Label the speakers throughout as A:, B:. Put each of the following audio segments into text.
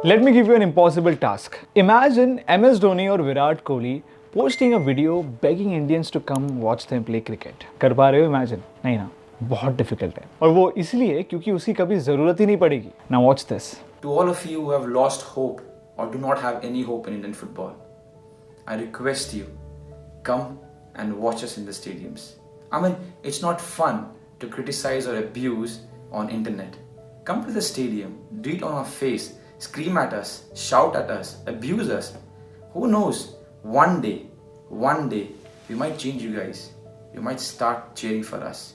A: Let me give you an impossible task. Imagine MS Dhoni और Virat Kohli posting a video begging Indians to come watch them play cricket. कर पा रहे हो imagine? नहीं ना, बहुत difficult है और वो इसलिए क्योंकि उसकी कभी ज़रूरत ही नहीं पड़ेगी. Now watch this.
B: To all of you who have lost hope or do not have any hope in Indian football, I request you, come and watch us in the stadiums. I mean, it's not fun to criticize or abuse on internet. Come to the stadium, do it on our face, scream at us, shout at us, abuse us. Who knows, one day, we might change you guys. You might start cheering for us.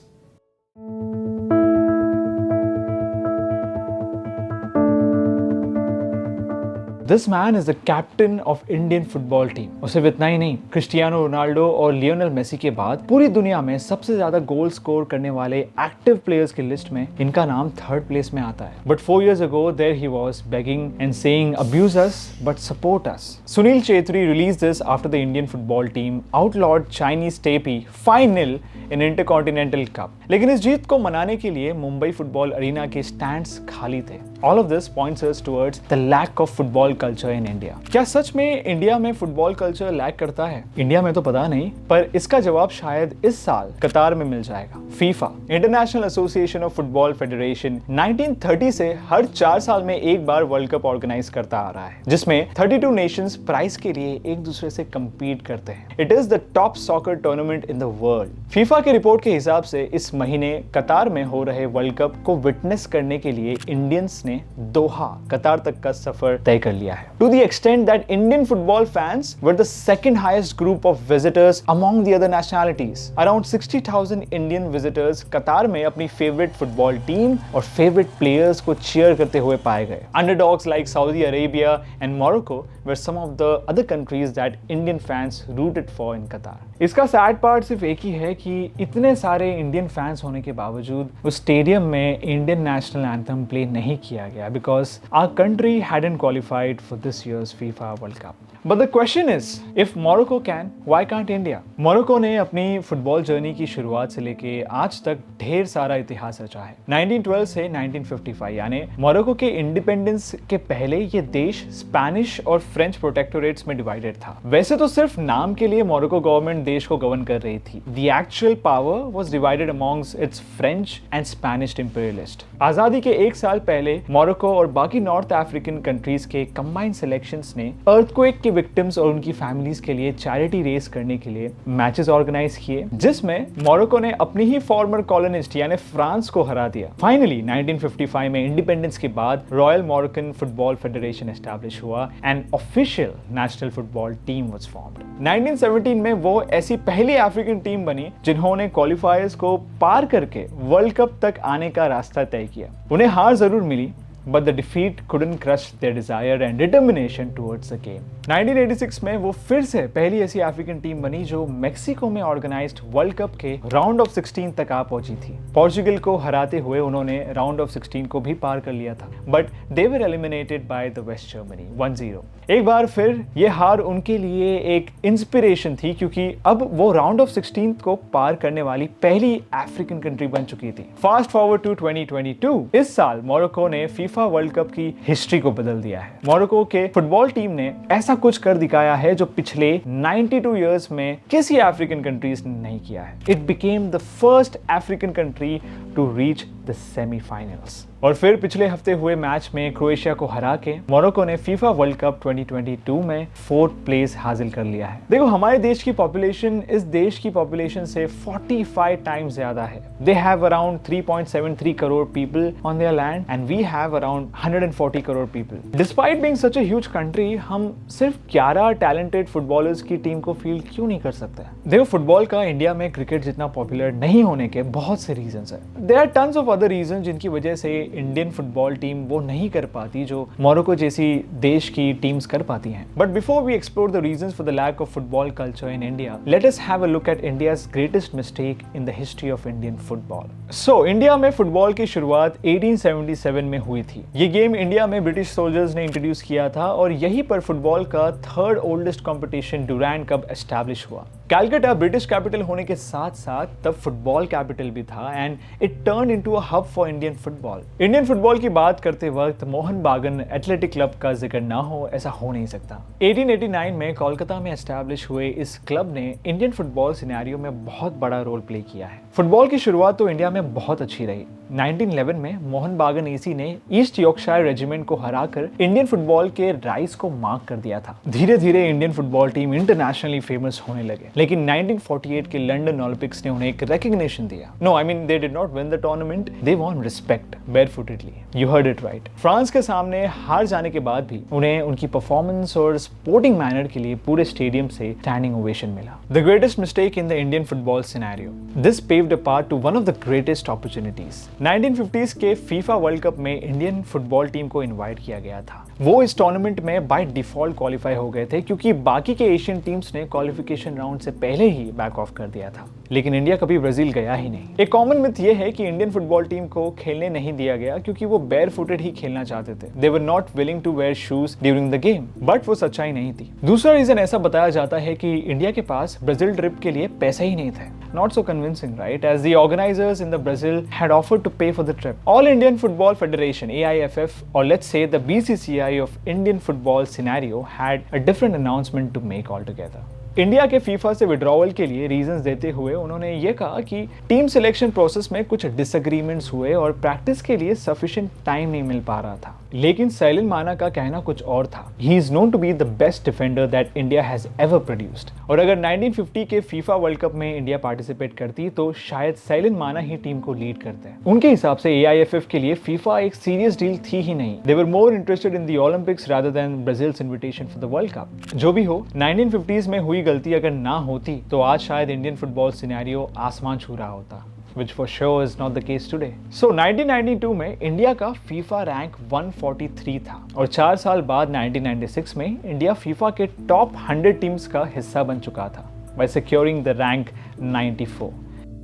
A: This man is the captain of Indian football team. और सिर्फ इतना ही नहीं, Cristiano Ronaldo और Lionel Messi के बाद पूरी दुनिया में सबसे ज्यादा गोल स्कोर करने वाले एक्टिव प्लेयर्स की लिस्ट में इनका नाम 3rd प्लेस में आता है. But 4 years ago, there he was begging and saying, "Abuse us, but support us." Sunil Chhetri released this after the Indian football team outlawed Chinese Taipei 5-0 in Intercontinental Cup. लेकिन इस जीत को मनाने के लिए Mumbai football arena के stands खाली थे. All of this points us towards the lack of football culture in India. क्या सच में इंडिया में फुटबॉल कल्चर लैक करता है? इंडिया में तो पता नहीं, पर इसका जवाब शायद इस साल कतार में मिल जाएगा. FIFA, international association of football federation, 1930 से हर 4 साल में एक बार वर्ल्ड कप ऑर्गेनाइज करता आ रहा है, जिसमें 32 नेशंस प्राइज के लिए एक दूसरे से compete करते हैं. It is the top soccer tournament in the world. FIFA की रिपोर्ट के हिसाब से इस महीने कतार में हो रहे वर्ल्ड कप को विटनेस करने के लिए इंडियंस ने दोहा, कतार तक का सफर तय कर लिया है. To the extent that Indian football fans were the second highest group of visitors among the other nationalities. Around 60,000 Indian visitors कतार में अपनी favorite football team और favorite players को cheer करते हुए पाए गए. Underdogs like Saudi Arabia and Morocco were some of the other countries that Indian fans rooted for in Qatar. इसका सैड पार्ट सिर्फ एक ही है कि इतने सारे इंडियन फैंस होने के बावजूद उस स्टेडियम में इंडियन नेशनल एंथम प्ले नहीं किया गया because our country hadn't qualified for this years FIFA World Cup. But the question is, if Morocco can, why can't India? Morocco ने अपनी फुटबॉल जर्नी की शुरुआत से लेके आज तक ढेर सारा इतिहास रचा है. 1912 से 1955 यानी मोरक्को के इंडिपेंडेंस के पहले ये देश स्पेनिश और फ्रेंच प्रोटेक्टोरेट्स में डिवाइडेड था. वैसे तो सिर्फ नाम के लिए मोरक्को गवर्नमेंट देश को गवर्न कर रही थी. The actual power was divided amongst its French and Spanish imperialists. आजादी के एक साल पहले मोरक्को और बाकी नॉर्थ अफ्रीकन कंट्रीज के कंबाइंड सिलेक्शंस ने अर्थक्वेक के विक्टिम्स और उनकी फैमिलीज के लिए चैरिटी रेस करने के लिए मैचेस ऑर्गेनाइज किए, जिसमें मोरक्को ने अपनी ही फॉर्मर कॉलोनिस्ट यानी फ्रांस को हरा दिया. फाइनली 1955 में इंडिपेंडेंस के बाद royal Moroccan football federation establish हुआ and official national football team was formed. 1917 में वो ऐसी पहली अफ्रीकन टीम बनी जिन्होंने क्वालिफायर्स को पार करके वर्ल्ड कप तक आने का रास्ता तय किया. उन्हें हार जरूर मिली, but the defeat couldn't crush their desire and determination towards the game. 1986 में वो फिर से पहली ऐसी अफ्रीकन टीम बनी जो मेक्सिको में ऑर्गेनाइज्ड वर्ल्ड कप के राउंड ऑफ 16 तक आ पहुंची थी. पोर्चुगल को हराते हुए उन्होंने राउंड ऑफ 16 को भी पार कर लिया था, but they were eliminated by the West Germany 1-0. एक बार फिर ये हार उनके लिए एक इंस्पिरेशन थी क्योंकि अब वो राउंड ऑफ 16 को पार करने वाली पहली अफ्रीकन कंट्री बन चुकी थी. फास्ट फॉरवर्ड टू 2022, इस साल मोरक्को ने फीफा वर्ल्ड कप की हिस्ट्री को बदल दिया है. मोरक्को के फुटबॉल टीम ने ऐसा कुछ कर दिखाया है जो पिछले 92 इयर्स में किसी अफ्रीकन कंट्रीज ने नहीं किया है. It became the first African country to reach the semifinals. और फिर पिछले हफ्ते हुए मैच में क्रोएशिया को हरा के मोरक्को ने फीफा वर्ल्ड कप 2022 में 4th प्लेस हासिल कर लिया है. देखो, हमारे देश की पॉपुलेशन इस देश की पॉपुलेशन से 45 टाइम्स ज्यादा है. They have around 3.73 crore people on their land and we have around 140 crore people. Despite being such a huge country, हम सिर्फ 11 टैलेंटेड फुटबॉलर्स की टीम को फील्ड क्यों नहीं कर सकते? देखो, फुटबॉल का इंडिया में क्रिकेट जितना पॉपुलर नहीं होने के बहुत से रीजंस है. There are tons of other reason जिनकी वजह से इंडियन फुटबॉल टीम वो नहीं कर पाती जो मोरक्को जैसी देश की टीम्स कर पाती हैं. But before we explore the reasons for the lack of football culture in India, let us have a look at India's greatest mistake in the history of Indian football. So India में football की शुरुआत 1877 में हुई थी. ये game India में British soldiers ने introduce किया था और यहीं पर फुटबॉल का 3rd oldest competition Durand cup establish हुआ. कैलकाटा ब्रिटिश कैपिटल होने के साथ साथ तब फुटबॉल कैपिटल भी था and it turn into a hub for Indian football. Indian football की बात करते वक्त मोहन बागान एथलेटिक क्लब का जिक्र ना हो ऐसा हो नहीं सकता। 1889 में कोलकाता में एस्टैब्लिश हुए इस क्लब ने इंडियन फुटबॉल सिनेरियो में बहुत बड़ा रोल प्ले किया है। फुटबॉल की शुरुआत तो इंडिया में बहुत अच्छी रही। 1911 में मोहन बागान एसी ने ईस्ट यॉर्कशायर रेजिमेंट को हराकर इंडियन फुटबॉल के राइज को मार्क कर दिया था। धीरे धीरे Indian football team internationally famous होने लगे, लेकिन 1948 के लंदन ओलंपिक्स ने उन्हें एक रिकॉग्निशन दिया। No, I mean they did not win the tournament, they won respect barefootedly. You heard it right. France के सामने हार जाने के बाद भी उन्हें उनकी परफॉर्मेंस और स्पोर्टिंग मैनर के लिए पूरे स्टेडियम से स्टैंडिंग ओवेशन मिला। The greatest mistake in the Indian football scenario, this paved a path to one of the greatest opportunities. 1950s के फीफा वर्ल्ड कप में इंडियन फुटबॉल टीम को invite किया गया था। वो इस टूर्नामेंट में बाय डिफॉल्ट क्वालिफाई हो गए थे क्योंकि बाकी के एशियन टीम्स ने क्वालिफिकेशन राउंड से पहले ही बैक ऑफ कर दिया था। लेकिन इंडिया कभी ब्राजील गया ही नहीं। एक कॉमन मिथ ये है कि इंडियन फुटबॉल टीम को खेलने नहीं दिया गया क्योंकि वो बेयर फुटेड ही खेलना चाहते थे। They were not willing to wear shoes during the game, but वो सच्चाई नहीं थी। दूसरा रीजन ऐसा बताया जाता है कि इंडिया के पास ब्राजील ट्रिप के लिए पैसे ही नहीं थे। Not so convincing, right? As the organizers in the Brazil had offered to pay for the trip. All Indian Football Federation, AIFF, or let's say the BCCI of Indian football scenario had a different announcement to make altogether. India के FIFA से withdrawal के लिए reasons देते हुए उन्होंने ये कहा कि टीम सिलेक्शन प्रोसेस में कुछ डिसएग्रीमेंट्स हुए और प्रैक्टिस के लिए सफिशिएंट टाइम नहीं मिल पा रहा था। लेकिन सैलिन माना का कहना कुछ और था। He is known to be the best defender that India has ever produced. और अगर 1950 के फीफा वर्ल्ड कप में इंडिया पार्टिसिपेट करती तो शायद सैलिन माना ही टीम को लीड करते। उनके हिसाब से AIFF के लिए फीफा एक सीरियस डील थी ही नहीं। They were more interested in the Olympics rather than Brazil's invitation for the world cup. जो भी हो, 1950s में हुई गलती अगर ना होती तो आज शायद इंडियन फुटबॉल सिनेरियो आसमान छू रहा होता, which for sure is not the case today. So 1992 में इंडिया का फीफा रैंक 143 था और 4 साल बाद 1996 में इंडिया फीफा के टॉप 100 टीम्स का हिस्सा बन चुका था by securing the rank 94.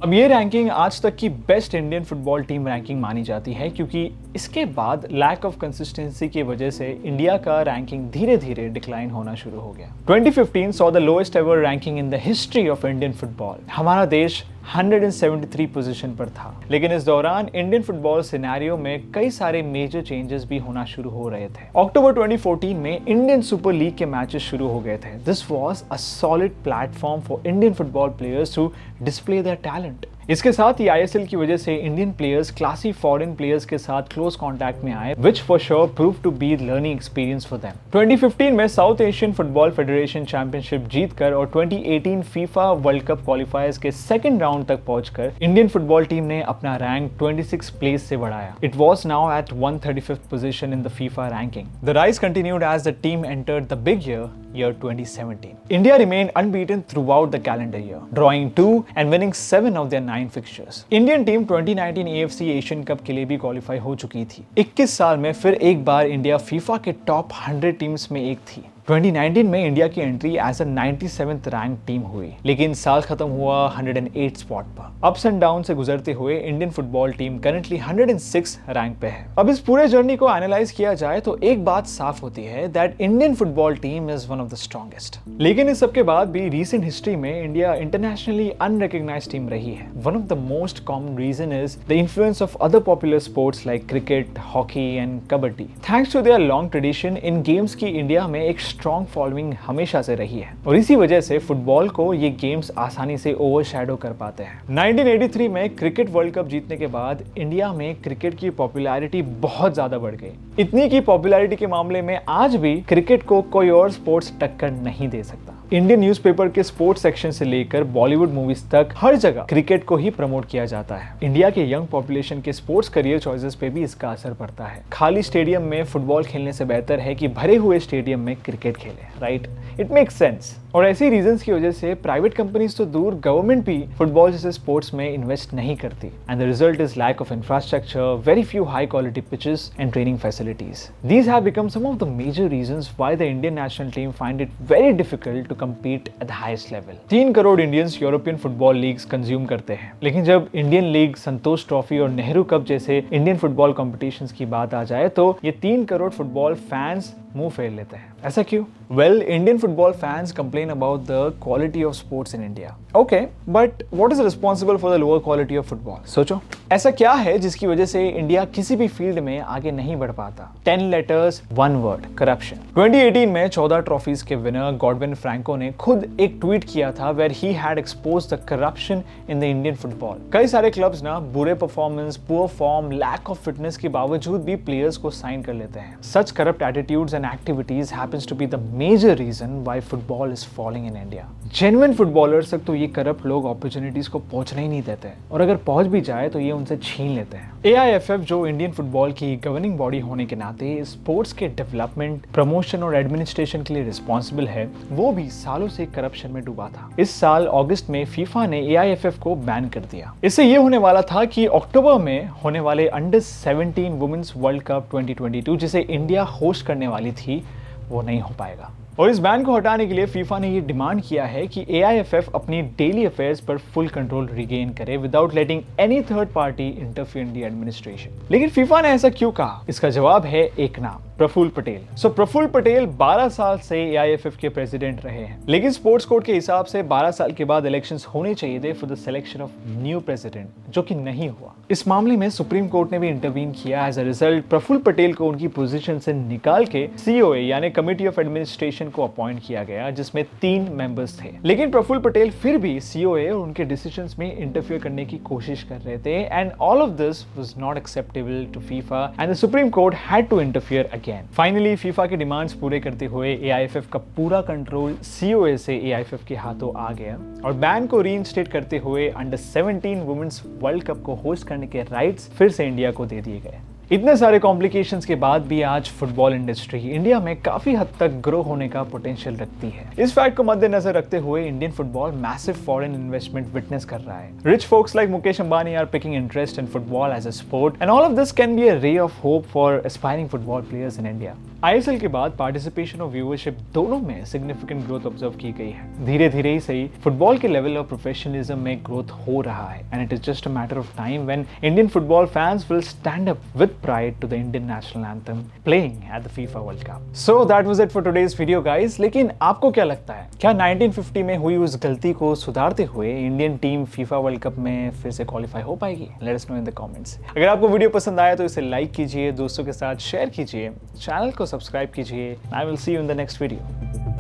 A: अब ये रैंकिंग आज तक की best Indian football team ranking मानी जाती है क्योंकि इसके बाद लैक ऑफ कंसिस्टेंसी की वजह से इंडिया का रैंकिंग धीरे धीरे डिक्लाइन होना शुरू हो गया। 2015 saw the lowest ever ranking in the history of Indian football. हमारा देश 173 पोजीशन पर था। लेकिन इस दौरान इंडियन फुटबॉल सिनेरियो में कई सारे मेजर चेंजेस भी होना शुरू हो रहे थे। अक्टूबर 2014 में इंडियन सुपर लीग के मैचेस शुरू हो गए थे। This was a solid platform for Indian football players to display their talent. इसके साथ ही ISL की वजह से Indian players classy foreign players के साथ क्लोज कांटेक्ट में आए, which for sure proved to be learning experience for them. 2015 में south Asian football federation championship जीतकर और 2018 फीफा वर्ल्ड कप क्वालिफायर्स के सेकंड राउंड तक पहुंचकर इंडियन फुटबॉल टीम ने अपना रैंक 26 प्लेस से बढ़ाया। It was now at 135th position in the FIFA ranking. The rise continued as the team entered the big year 2017. India remained unbeaten throughout the calendar year, drawing 2 and winning 7 of their 9 fixtures. Indian team 2019 AFC Asian cup के लिए भी qualify हो चुकी थी। 21 साल में फिर एक बार इंडिया फीफा के टॉप 100 टीम्स में एक थी। 2019 में इंडिया की entry as a 97th rank team हुई, लेकिन साल खत्म हुआ 108 स्पॉट पर। अप्स एंड डाउन से गुजरते हुए Indian football team currently 106 rank पे है। अब इस पूरे जर्नी को एनालाइज किया जाए तो एक बात साफ होती है that Indian football team is one of the strongest. लेकिन इस सब के बाद भी रीसेंट हिस्ट्री में इंडिया इंटरनेशनली अनरिकॉग्नाइज्ड टीम रही है। One of the most common reason is the influence of other popular sports like cricket, hockey and kabaddi. Thanks to their long tradition in games की इंडिया में एक strong following हमेशा से रही है और इसी वजह से फुटबॉल को ये गेम्स आसानी से ओवरशैडो कर पाते हैं। 1983 में क्रिकेट वर्ल्ड कप जीतने के बाद इंडिया में क्रिकेट की पॉपुलैरिटी बहुत ज्यादा बढ़ गई। इतनी की पॉपुलैरिटी के मामले में आज भी क्रिकेट को कोई और स्पोर्ट्स टक्कर नहीं दे सकता। इंडियन न्यूज़पेपर के स्पोर्ट्स सेक्शन से लेकर बॉलीवुड मूवीज तक हर जगह क्रिकेट को ही प्रमोट किया जाता है। इंडिया के यंग पॉपुलेशन के स्पोर्ट्स करियर चॉइसेस पे भी इसका असर पड़ता है। खाली स्टेडियम में फुटबॉल खेलने से बेहतर है कि भरे हुए स्टेडियम में क्रिकेट खेले, राइट? It makes sense. और ऐसी रीजंस की वजह से प्राइवेट कंपनीज तो दूर, गवर्नमेंट भी फुटबॉल जैसे स्पोर्ट्स में इन्वेस्ट नहीं करती and the result is lack of infrastructure, very few high quality pitches and training facilities. These have become some of the major reasons why the Indian national team find it very difficult to compete at the highest level. 3 crore Indians European football leagues consume करते हैं, लेकिन जब Indian league, संतोष trophy और Nehru cup जैसे Indian football competitions की बात आ जाए तो ये 3 करोड़ फुटबॉल फैंस मुंह फेर लेते हैं। ऐसा क्यों? Well, Indian football fans complain about the quality of sports in India. Okay, but what is responsible for the lower quality of football? सोचो, ऐसा क्या है जिसकी वजह से इंडिया किसी भी फील्ड में आगे नहीं बढ़ पाता? 10 letters, 1 word, corruption. 2018 में 14 ट्रॉफीज के विनर गॉडविन फ्रैंको ने खुद एक ट्वीट किया था where he had exposed the corruption in the Indian football. कई सारे क्लब्स ना बुरे performance, poor form, lack of fitness के बावजूद भी प्लेयर्स को साइन कर लेते हैं. Such corrupt attitudes and activities happens to be the major reason why football is falling in India. Genuine footballers तक तो ये करप्ट लोग अपॉर्चुनिटीज को पहुंचने ही नहीं देते हैं, और अगर पहुंच भी जाए तो ये उनसे छीन लेते हैं. AIFF जो इंडियन फुटबॉल की गवर्निंग बॉडी होने के नाते स्पोर्ट्स के डेवलपमेंट, प्रमोशन और एडमिनिस्ट्रेशन के लिए रिस्पॉन्सिबल है, वो भी सालों से करप्शन में डूबा था. इस साल अगस्त में फीफा ने AIFF को बैन कर दिया. इससे ये होने वाला था कि अक्टूबर में होने वाले अंडर 17 वुमेन्स वर्ल्ड कप 2022 जिसे इंडिया होस्ट करने वाली थी, वो नहीं हो पाएगा. और इस बैन को हटाने के लिए फीफा ने ये डिमांड किया है कि AIFF अपनी डेली अफेयर्स पर फुल कंट्रोल रिगेन करे without letting any third party interfere in the administration. लेकिन फीफा ने ऐसा क्यों कहा? इसका जवाब है एक नाम, प्रफुल्ल पटेल. प्रफुल्ल पटेल 12 साल से AIFF के प्रेसिडेंट रहे हैं, लेकिन स्पोर्ट्स कोड के हिसाब से 12 साल के बाद इलेक्शंस होने चाहिए थे for the selection of new president, जो कि नहीं हुआ. इस मामले में सुप्रीम कोर्ट ने भी इंटरवीन किया. As a result Praful Patel को उनकी पोजीशन से निकाल के COA यानी कमिटी ऑफ एडमिनिस्ट्रेशन को अपॉइंट किया गया, जिसमें 3 मेंबर्स थे. लेकिन प्रफुल्ल पटेल फिर भी COA और उनके डिसीजंस में इंटरफियर करने की कोशिश कर रहे थे, and all of this was not acceptable to FIFA and the Supreme Court had to interfere again. Finally FIFA के डिमांड्स पूरे करते हुए AIFF का पूरा कंट्रोल COA से AIFF के हाथों आ गया, और बैन को रीइंस्टेट करते हुए अंडर 17 वुमेन्स वर्ल्ड कप को होस्ट करने के राइट्स फिर से इंडिया को दे दिए गए. इतने सारे कॉम्प्लिकेशंस के बाद भी आज फुटबॉल इंडस्ट्री इंडिया में काफी हद तक ग्रो होने का पोटेंशियल रखती है. इस फैक्ट को मद्देनजर रखते हुए Indian football massive foreign investment witness कर रहा है. Rich folks like Mukesh Ambani are picking interest in football as a sport, and all of this can be a ray of hope for aspiring football players in India. ISL के बाद participation और viewership दोनों में significant growth observe की गई है. धीरे धीरे ही सही फुटबॉल के लेवल ऑफ प्रोफेशनलिज्म में ग्रोथ हो रहा है, and it is just a matter of time when Indian football fans will stand up with pride to the Indian national anthem playing at the FIFA World Cup. So that was it for today's video guys. लेकिन आपको क्या लगता है, क्या 1950 में हुई उस गलती को सुधारते हुए Indian team FIFA World Cup में फिर से क्वालिफाई हो पाएगी? Let us know in the comments. अगर आपको वीडियो पसंद आया तो इसे लाइक कीजिए, दोस्तों के साथ शेयर कीजिए, चैनल को सब्सक्राइब कीजिए. I will see you in the next video.